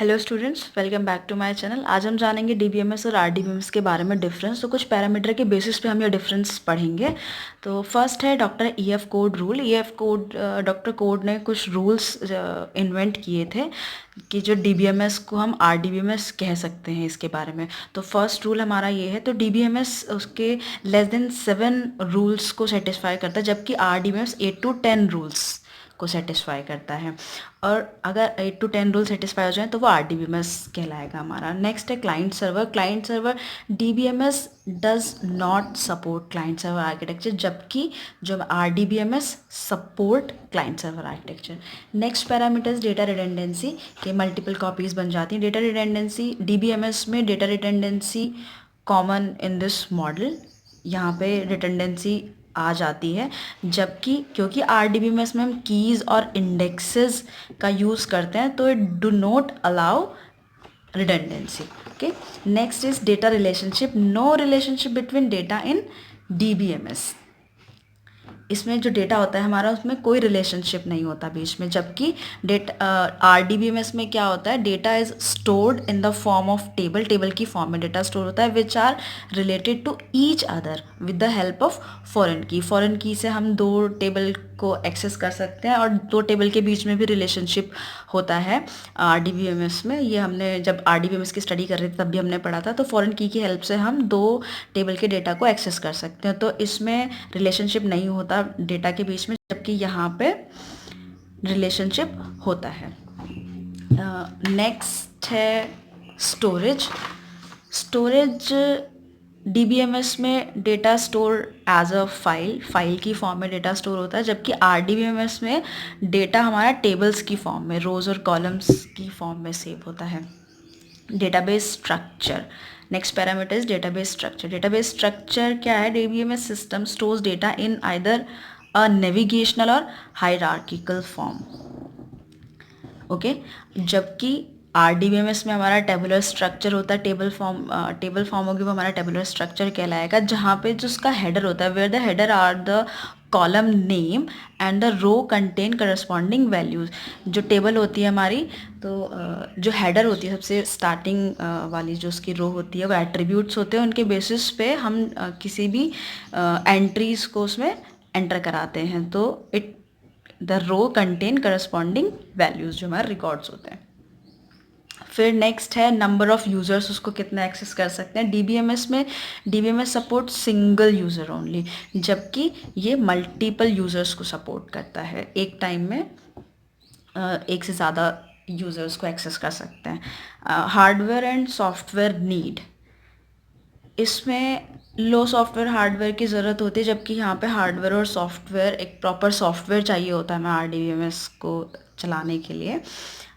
Hello students, welcome back to my channel. आज हम जानेंगे डीबीएमएस और आरडीबीएमएस के बारे में डिफरेंस। तो कुछ पैरामीटर के बेसिस पे हम ये डिफरेंस पढ़ेंगे। तो फर्स्ट है doctor EF code rule. EF code doctor code ने कुछ रूल्स इन्वेंट किए थे कि जो डीबीएमएस को हम आरडीबीएमएस कह सकते हैं इसके बारे में। तो फर्स्ट रूल हमारा ये है। तो डीबीएमएस उसके लेस देन 7 रूल्स को सेटिस्फाई करता है, जबकि आरडीबीएमएस 8 to 10 रूल्स को सेटिस्फाई करता है। और अगर 8 to 10 रूल सेटिस्फाई हो जाए तो वो आरडीबीएमएस कहलाएगा हमारा। नेक्स्ट है client server. Client server DBMS does not support client server architecture, जबकि जो RDBMS support client server architecture. Next parameters data redundancy के मल्टीपल कॉपीज बन जाती हैं। डेटा रिडेंडेंसी डीबीएमएस में data redundancy common in this model, यहाँ पे redundancy आ जाती है, जबकि क्योंकि आरडीबीएमएस में हम कीज़ और इंडेक्सेस का यूज़ करते हैं तो it do not allow redundancy. Okay, next is data relationship. No relationship between data in DBMS. इसमें जो डेटा होता है हमारा, उसमें कोई रिलेशनशिप नहीं होता बीच में, जबकि डेटा आरडीबीएमएस में क्या होता है, data is stored in the form of table. Table की फॉर्म में डेटा स्टोर होता है which are related to each other with the help of foreign key. Foreign key से हम दो टेबल को एक्सेस कर सकते हैं और दो टेबल के बीच में भी रिलेशनशिप होता है आरडीबीएमएस में। ये हमने जब आरडीबीएमएस की स्टडी कर रहे थे तब भी हमने पढ़ा था। तो फॉरेन की हेल्प से हम दो टेबल के डेटा को एक्सेस कर सकते हैं। तो इसमें रिलेशनशिप नहीं होता डेटा के बीच में, जबकि यहाँ पे रिलेशनशिप होता है। नेक्स्ट है स्टोरेज। स्टोरेज डीबीएमएस में data store as a file की फॉर्म में डेटा स्टोर होता है, जबकि आरडीबीएमएस में डेटा हमारा टेबल्स की फॉर्म में, रोज और कॉलम्स की फॉर्म में सेव होता है। Database structure. Next parameter is database structure. Database structure क्या है, DBMS system stores data in either a navigational और हायरार्किकल फॉर्म। ओके, जबकि आरडीबीएमएस में हमारा टेबुलर स्ट्रक्चर होता है। टेबल फॉर्म होगी वो हमारा टेबुलर स्ट्रक्चर कहलाएगा, जहाँ पे जो उसका हेडर होता है, where the header are the column name and the row contain corresponding values. जो टेबल होती है हमारी, तो जो हेडर होती है सबसे स्टार्टिंग वाली जो उसकी रो होती है, वो एट्रीब्यूट्स होते हैं, उनके बेसिस पे हम किसी भी एंट्रीज को उसमें एंटर कराते हैं। तो it the row contain corresponding values जो हमारे रिकॉर्ड्स होते हैं। फिर नेक्स्ट है नंबर ऑफ़ यूज़र्स, उसको कितना एक्सेस कर सकते हैं। डीबीएमएस में DBMS support single user only, जबकि ये मल्टीपल यूज़र्स को सपोर्ट करता है। एक टाइम में एक से ज़्यादा यूज़र्स को एक्सेस कर सकते हैं। हार्डवेयर एंड सॉफ्टवेयर नीड, इसमें लो सॉफ्टवेयर हार्डवेयर की ज़रूरत होती है, जबकि यहाँ पे हार्डवेयर और सॉफ्टवेयर, एक प्रॉपर सॉफ्टवेयर चाहिए होता है हमें आरडीबीएमएस को चलाने के लिए।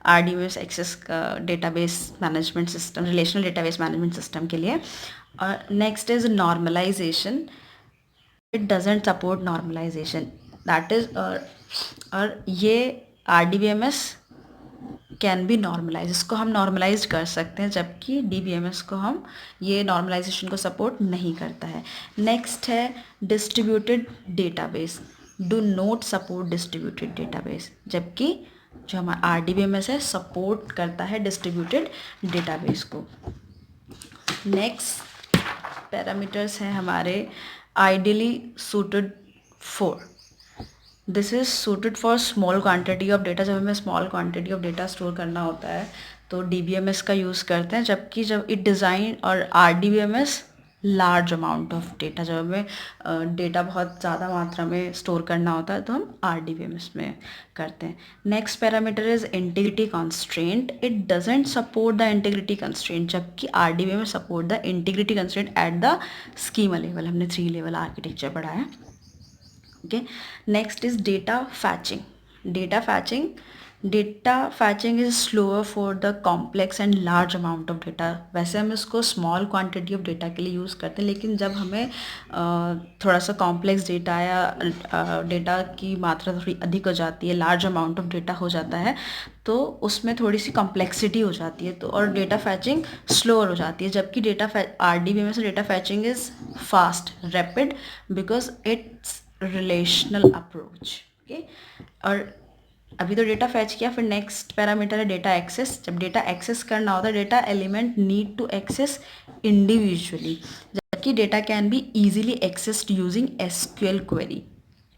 आरडीबीएमएस एक्सेस का database management system, relational database management system के लिए। और next is normalization. It doesn't support normalization, that is और ये आरडीबीएमएस कैन बी नॉर्मलाइज, इसको हम नॉर्मलाइज कर सकते हैं, जबकि डीबीएमएस को हम ये नॉर्मलाइजेशन को सपोर्ट नहीं करता है। नेक्स्ट है distributed database. Do not support distributed database, जबकि जो हमारा आरडीबीएमएस है सपोर्ट करता है डिस्ट्रीब्यूटेड डेटाबेस को। नेक्स्ट पैरामीटर्स हैं हमारे ideally suited for. This is suited for small quantity of data. जब हमें small quantity of data store करना होता है तो डीबीएमएस का यूज़ करते हैं, जबकि जब इट डिज़ाइन और RDBMS large amount of data, जब हमें डेटा बहुत ज़्यादा मात्रा में स्टोर करना होता है तो हम आरडीबीएमएस में करते हैं। Next parameter is integrity constraint. It doesn't support the integrity constraint, जबकि RDBMS support the integrity constraint at the schema level. हमने 3 लेवल आर्किटेक्चर पढ़ा है। Okay, next is data fetching. Data fetching is slower for the complex and large amount of data. वैसे हम इसको small quantity of data के लिए use करते हैं, लेकिन जब हमें थोड़ा सा कॉम्प्लेक्स डेटा या डेटा की मात्रा थोड़ी अधिक हो जाती है, लार्ज अमाउंट ऑफ डेटा हो जाता है, तो उसमें थोड़ी सी कॉम्प्लेक्सिटी हो जाती है, तो और डेटा फैचिंग स्लोअर हो जाती है। जबकि आरडीबीएमएस में data fetching is fast, rapid, because it's relational approach. Okay, और अभी तो डेटा फैच किया, फिर नेक्स्ट पैरामीटर है डेटा एक्सेस। जब डेटा एक्सेस करना होता है, data element need to access individually, जबकि data can be easily accessed using SQL query.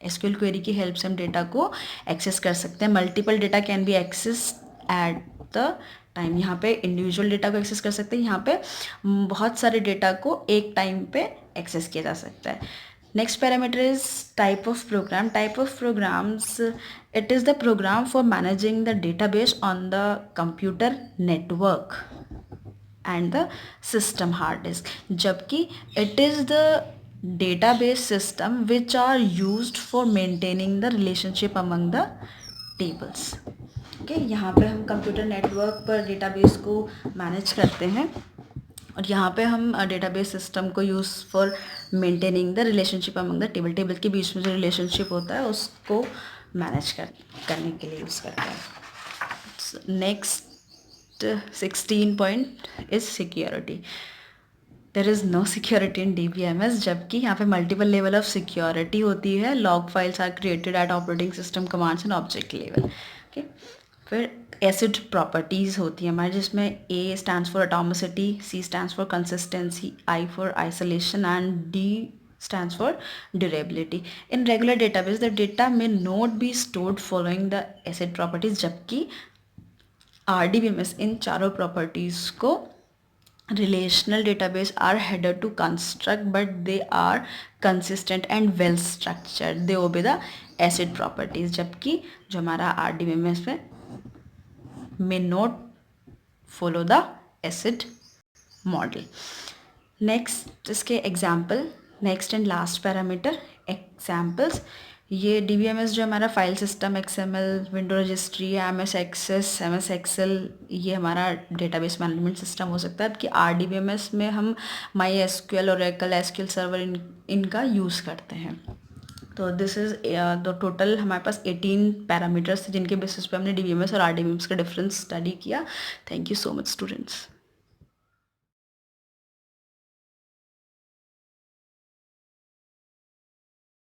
SQL query की हेल्प से हम डेटा को एक्सेस कर सकते हैं। Multiple data can be access at the time. यहाँ पे इंडिविजुअल डेटा को एक्सेस कर सकते हैं, यहाँ पे बहुत सारे डेटा को एक टाइम पे एक्सेस किया जा सकता है। Next parameter is type of program. Type of programs, it is the program for managing the database on the computer network and the system hard disk. जबकि it is the database system which are used for maintaining the relationship among the tables. Okay, यहाँ पे हम computer network पर database को manage करते हैं और यहाँ पे हम डेटाबेस सिस्टम को use for maintaining the relationship among the table के बीच में जो रिलेशनशिप होता है उसको मैनेज करने के लिए यूज़ करते हैं। Next 16 point is security. There is no security in DBMS, जबकि यहाँ पे मल्टीपल लेवल ऑफ सिक्योरिटी होती है। Log files are created at operating system commands and object level. Okay, फिर एसिड प्रॉपर्टीज़ होती हैं हमारे, जिसमें A stands for atomicity, C stands for consistency, I for isolation and D stands for durability. In regular database, the data may not be stored following the acid properties, जबकि RDBMS इन चारों properties को relational database are harder to construct, but they are consistent and well structured. They obey the acid properties, जबकि जो हमारा RDBMS में may not follow the acid model. Next इसके example, next and last parameter examples. ये DBMS जो हमारा file system, XML, window registry, MS access, MS excel, ये हमारा डेटाबेस मैनेजमेंट सिस्टम हो सकता है। कि RDBMS में हम MySQL, Oracle, SQL सर्वर इनका यूज़ करते हैं। तो दिस इज़ द टोटल हमारे पास 18 पैरामीटर्स जिनके बेसिस पे हमने DBMS और RDBMS का डिफरेंस स्टडी किया। Thank you so much students.